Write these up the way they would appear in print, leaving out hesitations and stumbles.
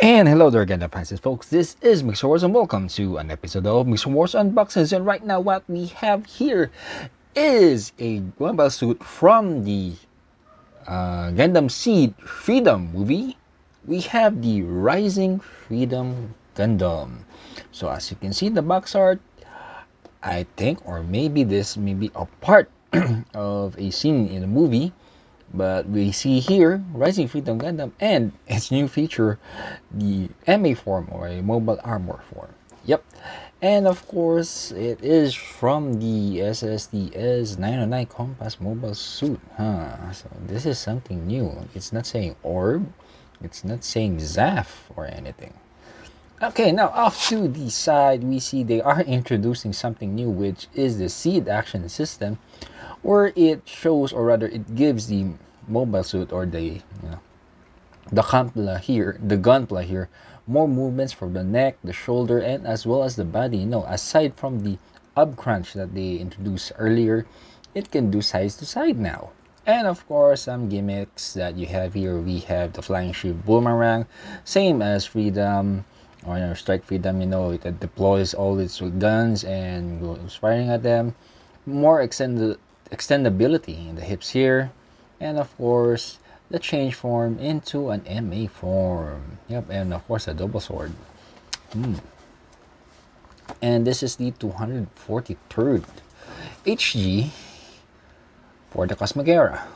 And hello there again, Francis folks. This is Mixerwars and welcome to an episode of Mixerwars Unboxings. And right now what we have here is a Gundam suit from the Gundam Seed Freedom Movie. We have the Rising Freedom Gundam. So as you can see the box art, I think, or maybe this may be a part of a scene in the movie. But we see here Rising Freedom Gundam and its new feature, the MA form or a mobile armor form. Yep. And of course, it is from the SSDS 909 Compass mobile suit. So this is something new. It's not saying orb, it's not saying ZAF or anything. Okay, now off to the side, we see they are introducing something new, which is the Seed Action System, where it shows, or rather it gives the mobile suit or the gunpla here more movements for the neck, the shoulder, and as well as the body. Aside from the up crunch that they introduced earlier, it can do side to side now. And of course, some gimmicks that you have here. We have the flying shield boomerang, same as Freedom or Strike Freedom. It deploys all its guns and goes firing at them. More extendability in the hips here, and of course the change form into an MA form. Yep, and of course a double sword. And this is the 243rd HG for the Cosmic Era.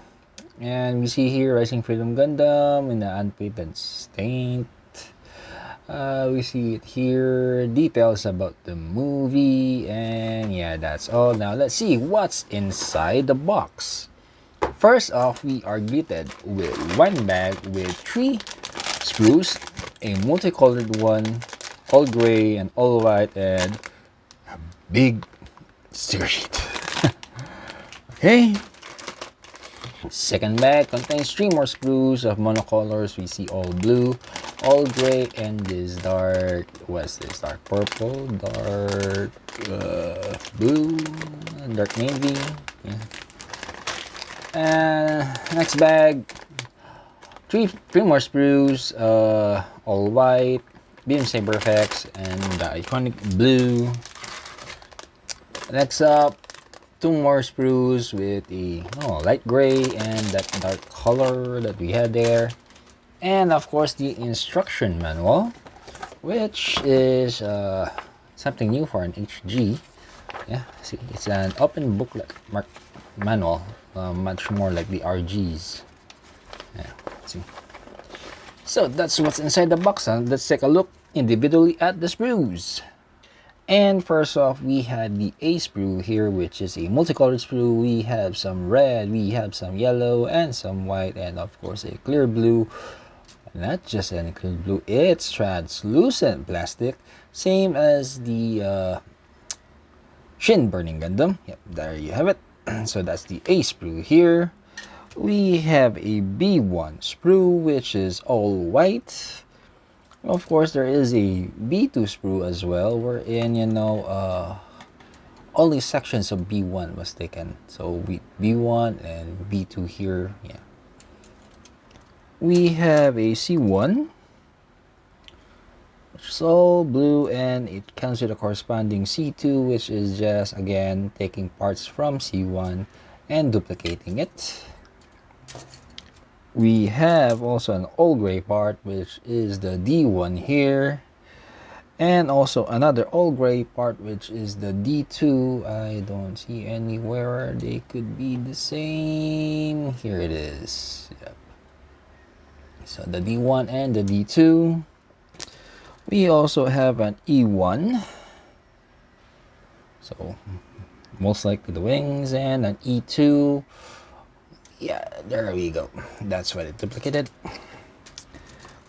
And we see here Rising Freedom Gundam in the unpainted state. We see it here, details about the movie, and yeah, that's all. Now let's see what's inside the box. First off, we are greeted with one bag with 3 sprues, a multicolored one, all gray and all white, and a big sticker sheet. Okay. Second bag contains 3 more sprues of monocolors. We see all blue, all gray, and this dark, what's this, dark purple, dark blue, dark navy. Yeah. Next bag, three more sprues, all white, beam saber effects, and the iconic blue. Next up, 2 more sprues with a light gray and that dark color that we had there. And of course the instruction manual, which is something new for an HG. Yeah, see, it's an open booklet manual, much more like the RGs. Yeah, see. So that's what's inside the box. Let's take a look individually at the sprues. And first off, we had the A sprue here, which is a multicolored sprue. We have some red, we have some yellow, and some white, and of course a clear blue. Not just any clear blue, it's translucent plastic, same as the Shin Burning Gundam. Yep, there you have it. So that's the A sprue here. We have a B1 sprue, which is all white. Of course, there is a B2 sprue as well, wherein, only sections of B1 was taken. So B1 and B2 here, yeah. We have a C1, which is all blue, and it comes with a corresponding C2, which is just, again, taking parts from C1 and duplicating it. We have also an all gray part, which is the D1 here, and also another all gray part, which is the D2. I don't see anywhere they could be the same. Here it is. Yep. So the D1 and the D2. We also have an E1, so most likely the wings, and an E2. Yeah, there we go. That's what it duplicated.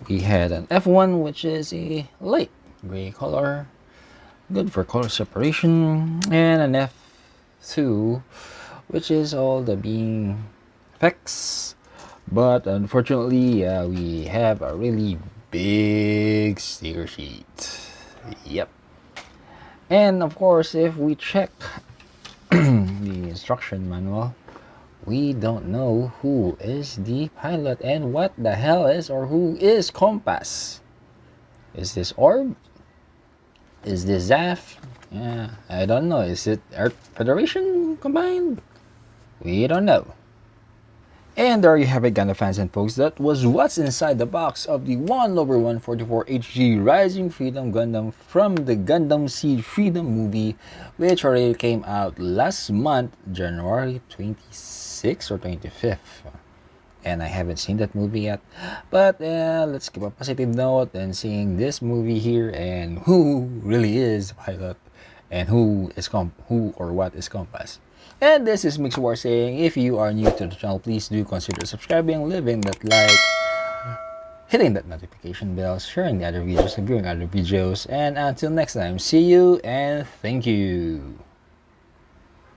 We had an F1, which is a light gray color, good for color separation, and an F2, which is all the beam effects. But unfortunately, we have a really big sticker sheet. Yep. And of course, if we check the instruction manual, we don't know who is the pilot and what the hell is, or who is Compass. Is this Orb? Is this Zaf? Yeah, I don't know. Is it Earth Federation combined? We don't know. And there you have it, Gundam fans and folks. That was what's inside the box of the 1/144 HG Rising Freedom Gundam from the Gundam Seed Freedom Movie, which already came out last month, January 26th or 25th. And I haven't seen that movie yet. But let's keep a positive note and seeing this movie here and who really is the pilot and who or what is Compass. And this is Mixerwars saying, if you are new to the channel, please do consider subscribing, leaving that like, hitting that notification bell, sharing the other videos, and viewing other videos. And until next time, see you and thank you.